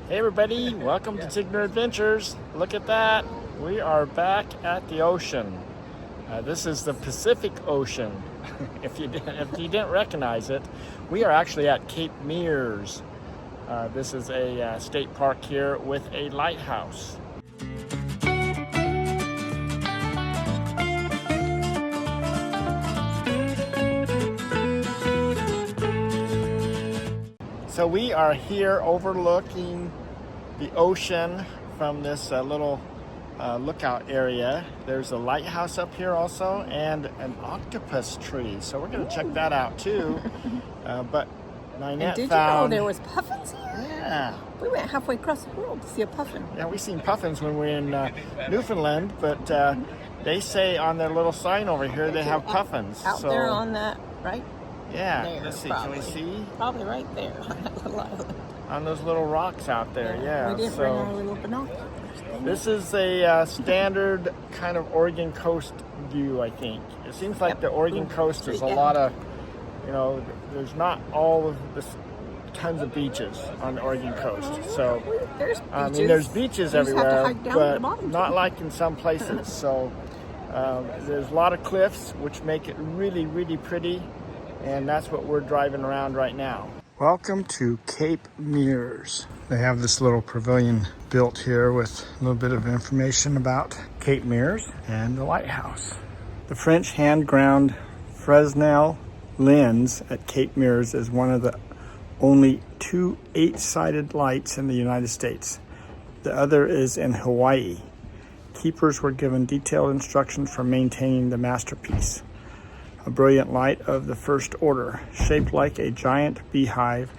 Hey everybody, welcome to Tigner Adventures. Look at that. We are back at the ocean. This is the Pacific Ocean. If you didn't recognize it, we are actually at Cape Meares. This is a state park here with a lighthouse. So we are here overlooking the ocean from this little lookout area. There's a lighthouse up here also and an octopus tree. So we're going to check that out too. But Ninette did found... you know there was puffins here? Yeah. We went halfway across the world to see a puffin. Yeah, we've seen puffins when we were in Newfoundland, but they say on their little sign over here they have puffins. Out so, there on that, right? Yeah, there, let's see, probably. can we see? Probably right there on that little island. On those little rocks out there, yeah. We didn't bring our little binoculars. This is a standard kind of Oregon coast view, I think. It seems like the Oregon coast is a lot of, you know, there's not all of this tons of beaches on the Oregon coast. So, there's beaches. I mean, there's beaches everywhere, but not like in some places. So, there's a lot of cliffs, which make it really, really pretty. And that's what we're driving around right now. Welcome to Cape Meares. They have this little pavilion built here with a little bit of information about Cape Meares and the lighthouse. The French hand-ground Fresnel lens at Cape Meares is one of the only 2 8-sided lights in the United States. The other is in Hawaii. Keepers were given detailed instructions for maintaining the masterpiece. A brilliant light of the first order, shaped like a giant beehive.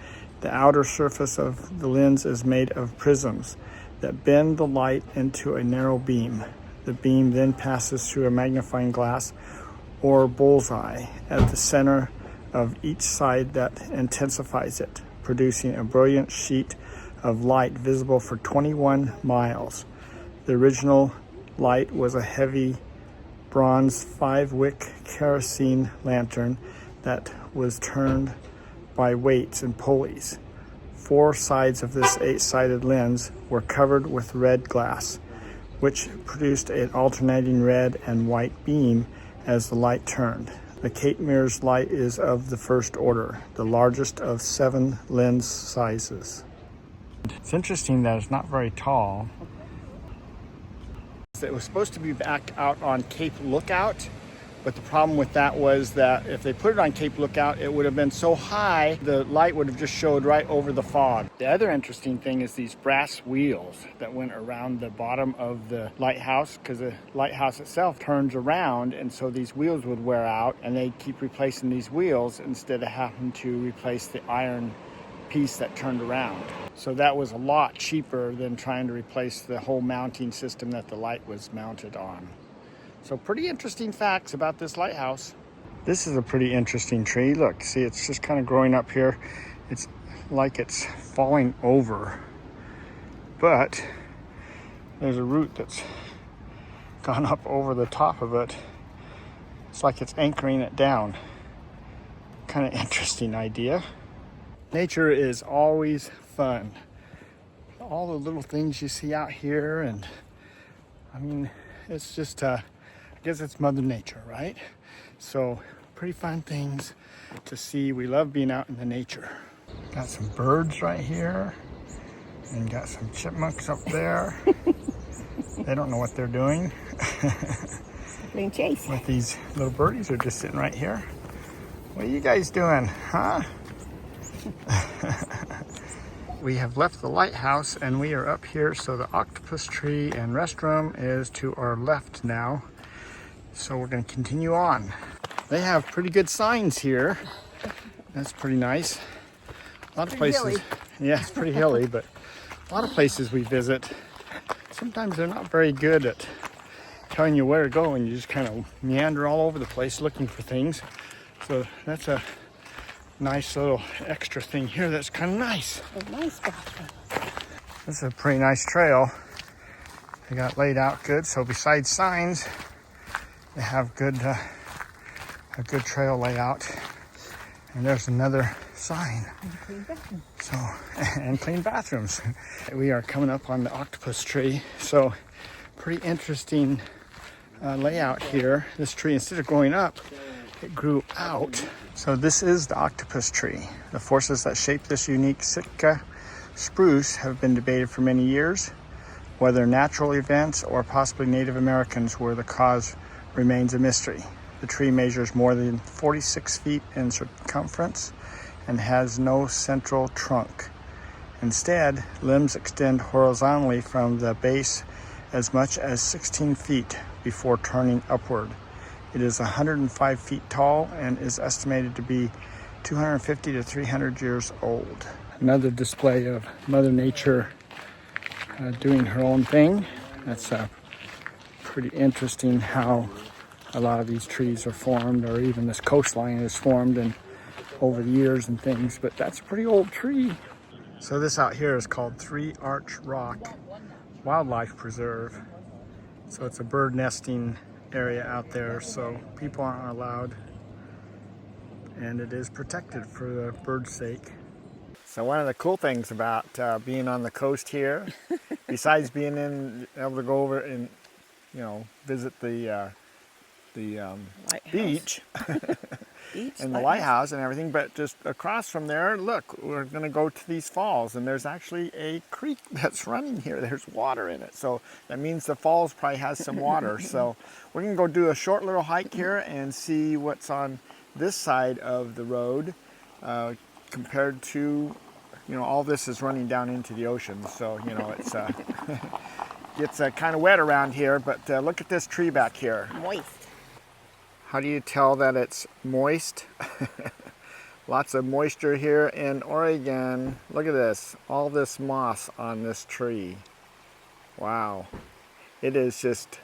The outer surface of the lens is made of prisms that bend the light into a narrow beam. The beam then passes through a magnifying glass or bullseye at the center of each side that intensifies it, producing a brilliant sheet of light visible for 21 miles. The original light was a heavy bronze 5-wick kerosene lantern that was turned by weights and pulleys. 4 sides of this 8-sided lens were covered with red glass, which produced an alternating red and white beam as the light turned. The Cape Meares light is of the first order, the largest of 7 lens sizes. It's interesting that it's not very tall. It was supposed to be back out on Cape Lookout, but the problem with that was that if they put it on Cape Lookout, it would have been so high, the light would have just showed right over the fog. The other interesting thing is these brass wheels that went around the bottom of the lighthouse, because the lighthouse itself turns around, and so these wheels would wear out, and they keep replacing these wheels instead of having to replace the iron piece that turned around. So that was a lot cheaper than trying to replace the whole mounting system that the light was mounted on. So pretty interesting facts about this lighthouse. This is a pretty interesting tree. Look, see, it's just kind of growing up here. It's like it's falling over, but there's a root that's gone up over the top of it. It's like it's anchoring it down. Kind of interesting idea. Nature is always fun. All the little things you see out here, and I mean, it's just, I guess it's Mother Nature, right? So, pretty fun things to see. We love being out in the nature. Got some birds right here, and got some chipmunks up there. They don't know what they're doing. Being chased. With these little birdies are just sitting right here. What are you guys doing, huh? We have left the lighthouse and we are up here, so the Octopus Tree and restroom is to our left now. So we're going to continue on. They have pretty good signs here. That's pretty nice. A lot of places. Hilly. Yeah, it's pretty hilly, but a lot of places we visit, sometimes they're not very good at telling you where to go, and you just kind of meander all over the place looking for things. So that's a nice little extra thing here that's kind of nice. A nice bathroom. This is a pretty nice trail. They got laid out good, so besides signs, they have good a good trail layout. And there's another sign. So, and clean bathrooms. We are coming up on the Octopus Tree. So, pretty interesting layout here. This tree, instead of growing up, it grew out. So this is the Octopus Tree. The forces that shape this unique Sitka spruce have been debated for many years. Whether natural events or possibly Native Americans were the cause remains a mystery. The tree measures more than 46 feet in circumference and has no central trunk. Instead, limbs extend horizontally from the base as much as 16 feet before turning upward. It is 105 feet tall and is estimated to be 250 to 300 years old. Another display of Mother Nature doing her own thing. That's pretty interesting how a lot of these trees are formed, or even this coastline is formed and over the years and things, but that's a pretty old tree. So this out here is called Three Arch Rock Wildlife Preserve. So it's a bird nesting area out there, so people aren't allowed, and it is protected for the bird's sake. So one of the cool things about being on the coast here, besides being able to go over and, you know, visit the beach and the lighthouse and everything, but just across from there, look, we're going to go to these falls, and there's actually a creek that's running here. There's water in it, so that means the falls probably has some water. So we're going to go do a short little hike here and see what's on this side of the road compared to, you know, all this is running down into the ocean, so, you know, it's gets kind of wet around here, but look at this tree back here. Moist. How do you tell that it's moist? Lots of moisture here in Oregon. Look at this, all this moss on this tree. Wow, it is just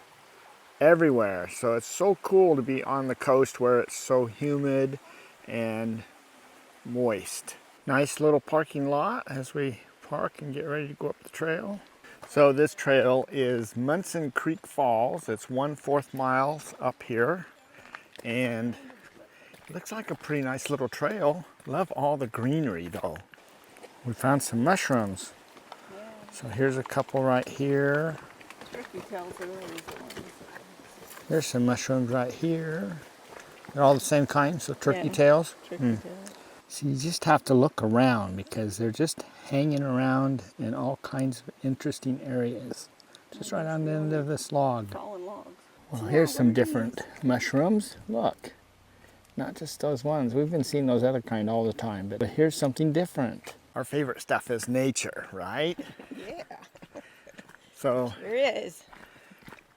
everywhere. So it's so cool to be on the coast where it's so humid and moist. Nice little parking lot as we park and get ready to go up the trail. So this trail is Munson Creek Falls. It's 1/4 miles up here. And it looks like a pretty nice little trail. Love all the greenery though. We found some mushrooms. Yeah. So here's a couple right here. Turkey tails are always the ones. There's some mushrooms right here. They're all the same kind, so turkey tails. Turkey tails. So you just have to look around because they're just hanging around in all kinds of interesting areas. Just right on the end of this log. Fallen logs. Well, here's some different mushrooms. Look, not just those ones. We've been seeing those other kind all the time, but here's something different. Our favorite stuff is nature, right? Yeah. So there is.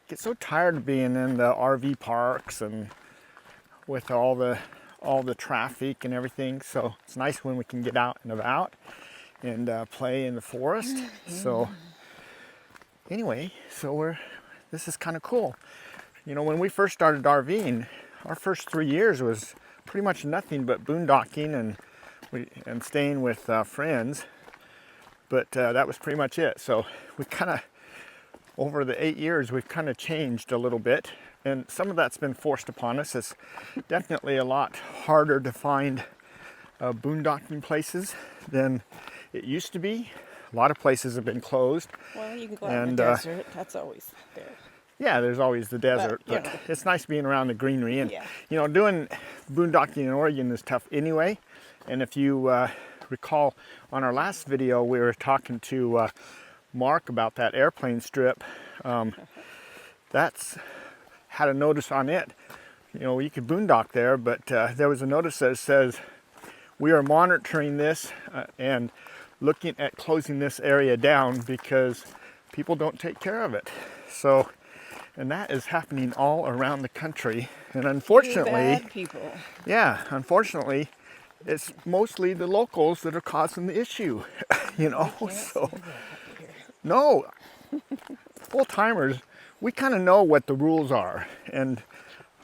Get so tired of being in the RV parks and with all the traffic and everything. So it's nice when we can get out and about and play in the forest. So anyway, so this is kind of cool. You know, when we first started RVing, our first 3 years was pretty much nothing but boondocking and staying with friends. But that was pretty much it. So we kind of, over the 8 years, we've kind of changed a little bit. And some of that's been forced upon us. It's definitely a lot harder to find boondocking places than it used to be. A lot of places have been closed. Well, you can go out in the desert. That's always there. Yeah, there's always the desert, but it's nice being around the greenery. And, you know, doing boondocking in Oregon is tough anyway. And if you recall, on our last video, we were talking to Mark about that airplane strip. That's had a notice on it. You know, you could boondock there, but there was a notice that says, we are monitoring this and looking at closing this area down because people don't take care of it. So, and that is happening all around the country. And unfortunately, bad people. Yeah, unfortunately, it's mostly the locals that are causing the issue. You know, so no, full timers, we kind of know what the rules are. And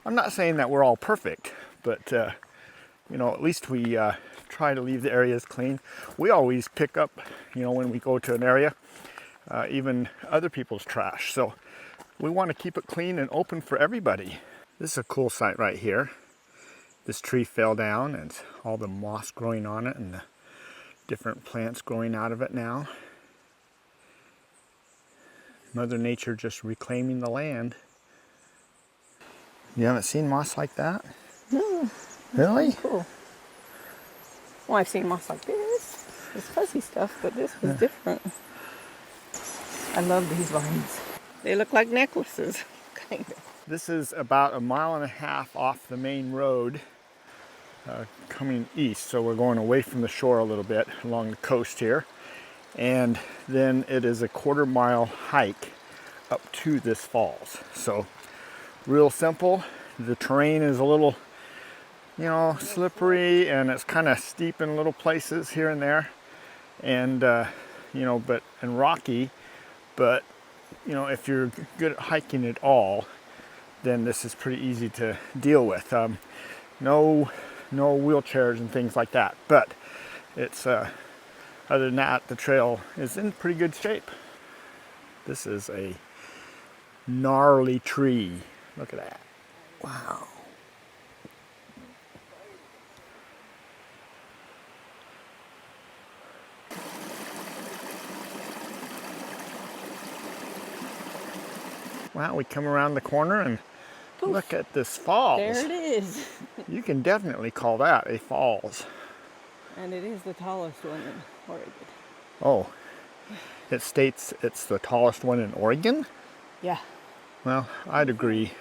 I'm not saying that we're all perfect, but you know, at least we try to leave the areas clean. We always pick up, you know, when we go to an area, even other people's trash. So we want to keep it clean and open for everybody. This is a cool site right here. This tree fell down and all the moss growing on it, and different plants growing out of it now. Mother Nature just reclaiming the land. You haven't seen moss like that? No. Really? Cool. Well, I've seen moss like this. It's fuzzy stuff, but this was different. I love these vines. They look like necklaces, kind of. This is about 1.5 miles off the main road coming east. So we're going away from the shore a little bit along the coast here. And then it is a 1/4 mile hike up to this falls. So real simple. The terrain is a little, you know, slippery, and it's kind of steep in little places here and there, and you know, and rocky. But you know, if you're good at hiking at all, then this is pretty easy to deal with. No wheelchairs and things like that. But it's other than that, the trail is in pretty good shape. This is a gnarly tree. Look at that. Wow. Wow, we come around the corner and Poof. Look at this falls. There it is. You can definitely call that a falls. And it is the tallest one in Oregon. Oh, it states it's the tallest one in Oregon? Yeah. Well, I'd agree.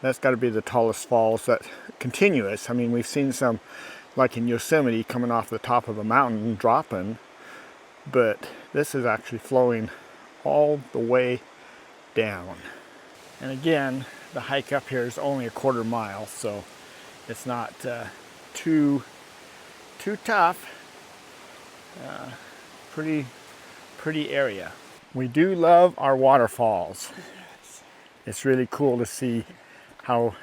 That's got to be the tallest falls that continuous. I mean, we've seen some, like in Yosemite, coming off the top of a mountain and dropping, but this is actually flowing all the way down. And again, the hike up here is only a 1/4 mile, so it's not too tough. Pretty area. We do love our waterfalls. It's really cool to see how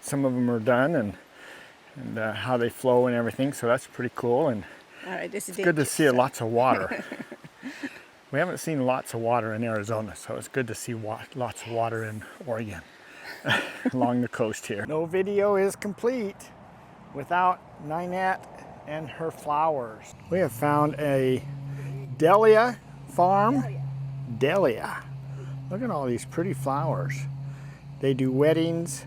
some of them are done and how they flow and everything. So that's pretty cool, and all right, this is it's good to see lots of water. We haven't seen lots of water in Arizona, so it's good to see lots of water in Oregon along the coast here. No video is complete without Ninette and her flowers. We have found a dahlia farm. Dahlia. Look at all these pretty flowers. They do weddings.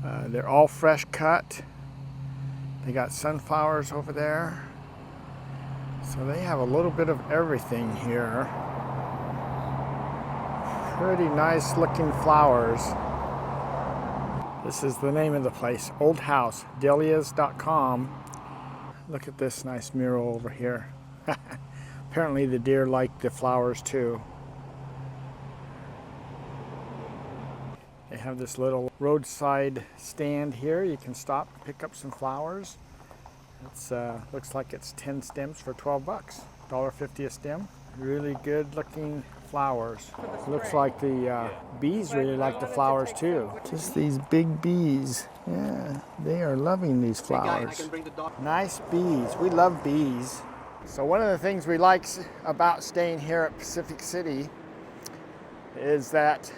They're all fresh cut. They got sunflowers over there. So they have a little bit of everything here. Pretty nice looking flowers. This is the name of the place, Old House, Dahlias.com. Look at this nice mural over here. Apparently the deer like the flowers too. They have this little roadside stand here. You can stop and pick up some flowers. It's looks like it's 10 stems for 12 bucks, $1.50 a stem. Really good looking flowers. Looks like the bees really like the flowers too. Just these big bees. Yeah, they are loving these flowers. Nice bees. We love bees. So one of the things we like about staying here at Pacific City is that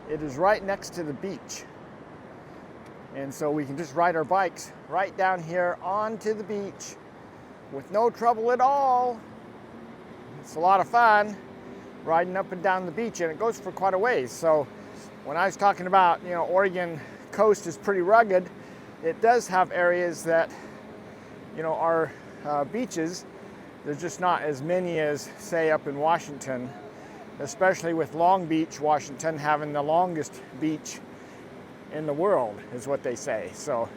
it is right next to the beach. And so we can just ride our bikes right down here onto the beach with no trouble at all. It's a lot of fun riding up and down the beach, and it goes for quite a ways. So when I was talking about, you know, Oregon coast is pretty rugged, it does have areas that, you know, are beaches. There's just not as many as, say, up in Washington, especially with Long Beach, Washington, having the longest beach in the world, is what they say. So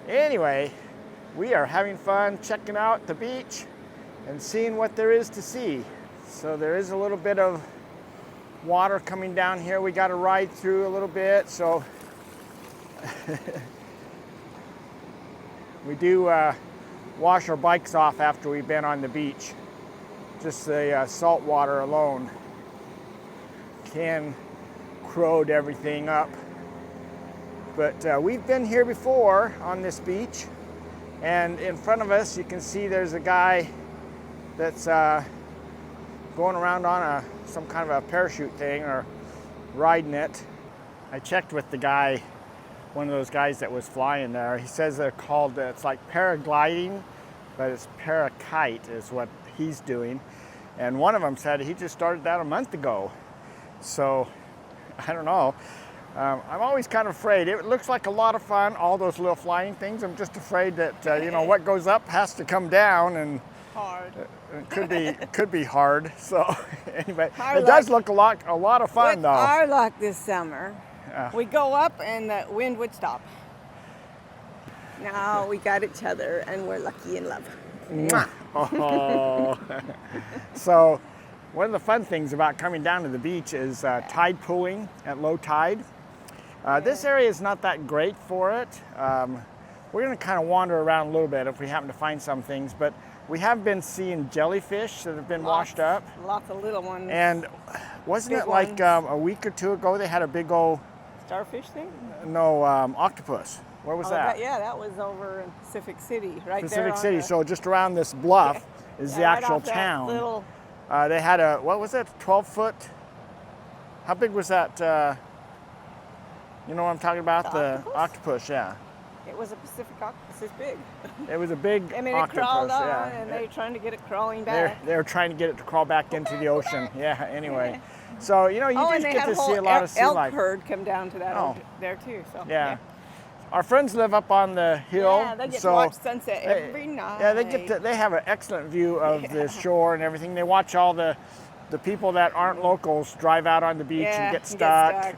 anyway, we are having fun checking out the beach and seeing what there is to see. So there is a little bit of water coming down here. We got to ride through a little bit. So we do wash our bikes off after we've been on the beach. Just the salt water alone can corrode everything up. But we've been here before on this beach, and in front of us you can see there's a guy that's going around on some kind of a parachute thing or riding it. I checked with the guy, one of those guys that was flying there. He says they're called, it's like paragliding, but it's paragliding is what he's doing. And one of them said he just started that a month ago. So, I don't know. I'm always kind of afraid. It looks like a lot of fun, all those little flying things. I'm just afraid that, you know, what goes up has to come down, and hard. It could be hard. So, anyway, Our it does look a lot of fun, with though. Our luck this summer, we go up and the wind would stop. Now we got each other and we're lucky in love. Oh. So, one of the fun things about coming down to the beach is tide pooling at low tide. This area is not that great for it. We're going to kind of wander around a little bit if we happen to find some things, but we have been seeing jellyfish that have been washed up. Lots of little ones. And wasn't Big it like a week or two ago they had a big old... Starfish thing? No, octopus. Where was that? That was over in Pacific City, right there. Pacific City, so just around this bluff is the actual town. Little... They had a, what was it, 12-foot? How big was that? You know what I'm talking about? The octopus, yeah. It was a Pacific octopus, it's big. It was a big octopus, it crawled on, yeah. and they were trying to get it crawling back. They were trying to get it to crawl back into the ocean. Yeah, anyway. So, you know, you just get to see a lot of sea life. Elk herd come down to that there too. So yeah. Our friends live up on the hill. Yeah, they get to watch sunset every night. Yeah, they have an excellent view of the shore and everything. They watch all the people that aren't locals drive out on the beach and get stuck.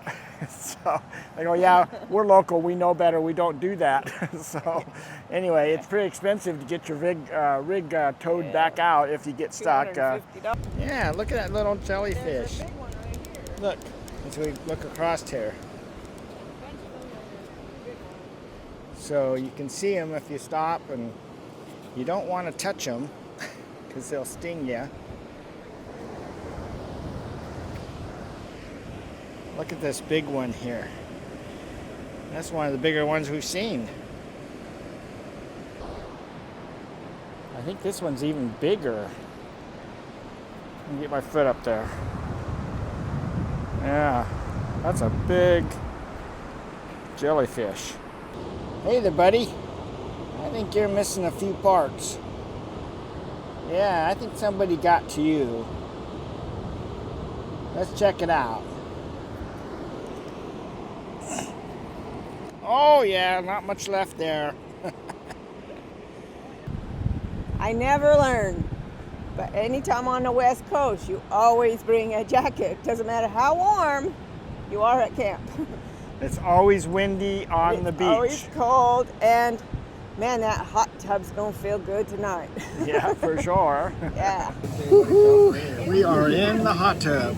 So they go, yeah, we're local, we know better, we don't do that. So anyway, it's pretty expensive to get your rig towed back out if you get stuck. Yeah, look at that little jellyfish. Look, as we look across here. So you can see them if you stop, and you don't want to touch them because they'll sting you. Look at this big one here. That's one of the bigger ones we've seen. I think this one's even bigger. Let me get my foot up there. Yeah, that's a big jellyfish. Hey there, buddy. I think you're missing a few parts. Yeah, I think somebody got to you. Let's check it out. Oh yeah, not much left there. I never learn, but anytime on the West Coast, you always bring a jacket. Doesn't matter how warm you are at camp. It's always windy on the beach. It's always cold, and man, that hot tub's gonna feel good tonight. Yeah, for sure. Yeah. We are in the hot tub.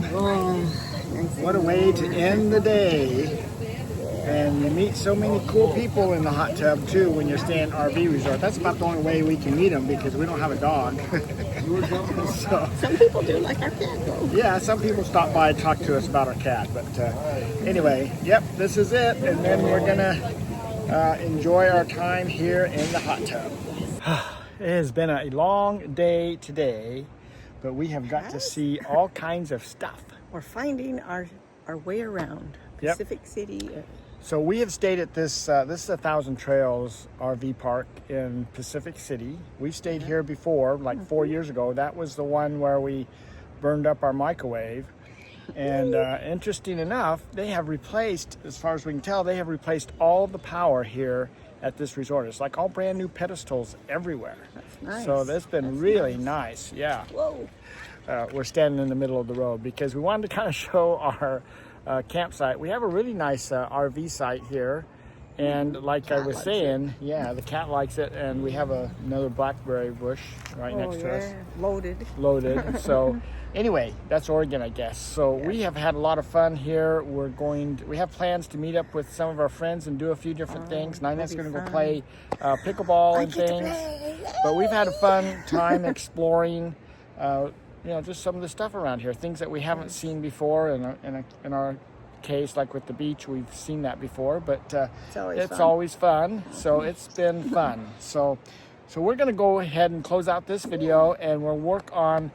What a way to end the day. And you meet so many cool people in the hot tub too when you're staying at an RV resort. That's about the only way we can meet them because we don't have a dog. So, some people do, like our cat though. Yeah, some people stop by and talk to us about our cat. But anyway, yep, this is it. And then we're gonna enjoy our time here in the hot tub. It has been a long day today, but we have got to see all kinds of stuff. We're finding our way around Pacific City. So we have stayed at this is a Thousand Trails RV park in Pacific City. We've stayed here before, like 4 years ago. That was the one where we burned up our microwave. And interesting enough, they have replaced, as far as we can tell, they have replaced all the power here at this resort. It's like all brand new pedestals everywhere. That's nice. So that's been really nice. Yeah. Whoa. We're standing in the middle of the road because we wanted to kind of show our campsite. We have a really nice RV site here, and like I was saying, the cat likes it, and we have another blackberry bush right next to us. Loaded. So anyway, that's Oregon, I guess. So we have had a lot of fun here. We have plans to meet up with some of our friends and do a few different things. Nina's going to go play pickleball and things. But we've had a fun time exploring just some of the stuff around here, things that we haven't seen before. In our case, like with the beach, we've seen that before, but it's always fun. So it's been fun. So we're going to go ahead and close out this video, and we'll work on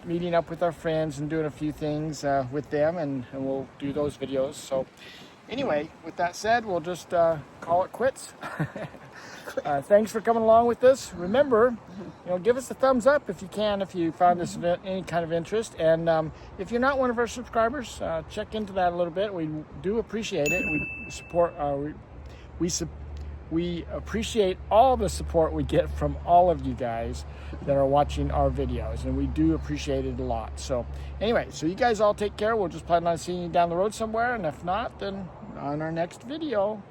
meeting up with our friends and doing a few things with them, and we'll do those videos. So anyway, with that said, we'll just call it quits. Thanks for coming along with us. Remember, give us a thumbs up if you can, if you found this event any kind of interest. And if you're not one of our subscribers, check into that a little bit. We do appreciate it. We support. We appreciate all the support we get from all of you guys that are watching our videos, and we do appreciate it a lot. So anyway, so you guys all take care. We'll just plan on seeing you down the road somewhere, and if not, then on our next video.